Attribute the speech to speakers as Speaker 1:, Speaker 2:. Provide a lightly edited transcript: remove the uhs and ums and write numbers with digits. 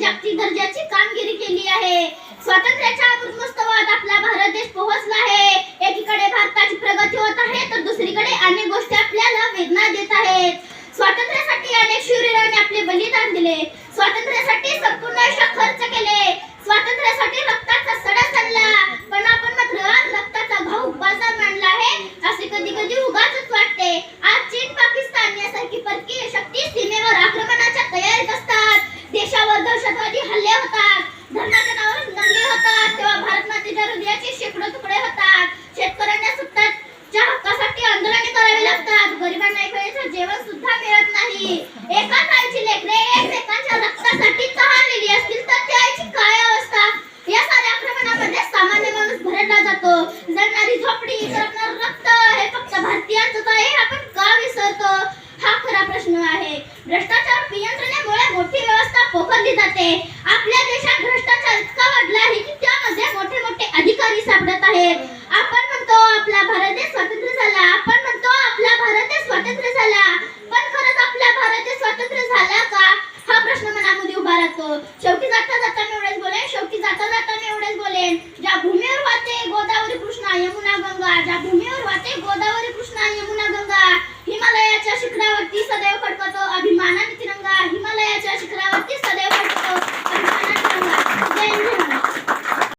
Speaker 1: जागतिक दर्जाची कामगिरी केली आहे. स्वातंत्र्याच्या अमृत महोत्सवात आपला भारत देश पोहोचला आहे. एकीकडे भारताची प्रगती होत आहे तर दुसरीकडे अनेक गोष्टी आपल्याला वेदना देत आहेत. स्वातंत्र्यासाठी अनेक शूरवीरांनी आपले बलिदान दिले. स्वातंत्र्यासाठी संपूर्ण आयुष्य खर्च केले. स्वातंत्र्यासाठी रक्ताचा सडा सांडला. पण आपण मात्र आज रक्ताचा घाऊक बाजार मांडला आहे असे कधी कधी उगाचच वाटते. आज चीन, पाकिस्तान यासारखी परकीय शक्ती सीमेवर आक्रमणाच्या तयारीत असतात. देशावर दहशतवादी हल्ले होतात. धर्माच्या नावावर दंगे होतात. तेव्हा भारत मातेच्या हृदयाचे शेकडो तुकडे होतात. शेतकऱ्यांना स्वतःच्या हक्कासाठी आंदोलने करावी लागतात. गरिबांना एक वेळेचं जेवण सुद्धा मिळत नाही. एकाच आईची लेकरे एकमेकांच्या रक्तासाठी तहानलेली असतील तर त्या आईची काय अवस्था. या साऱ्या आक्रमणामध्ये सामान्य माणूस भरडला जातो. जळणारी झोपडी, करपणार रक्त हे फक्त भारतीयांचंच आहे आपण का विसरतो. हा खरा प्रश्न आहे. भ्रष्टाचार नियंत्रणामुळे मोठी व्यवस्था पोखरली जाते. आपल्या देशात भ्रष्टाचार इतका वाढला आहे की त्यामध्ये मोठे मोठे अधिकारी सापडत आहेत. आपण म्हणतो आपला भारत देश स्वतंत्र झाला. आपण म्हणतो आपला भारत देश स्वतंत्र झाला. पण खरंच आपला भारत देश स्वतंत्र झाला का हा प्रश्न मनामध्ये उभा राहतो. शेवटी जाता जाता मी एवढेच बोलेन. शेवटी जाता जाता मी एवढेच बोलेन. ज्या भूमीवर वाहते गोदावरी, कृष्णा, यमुना, गंगा. ज्या भूमीवर वाहते गोदावरी, कृष्णा, यमुना,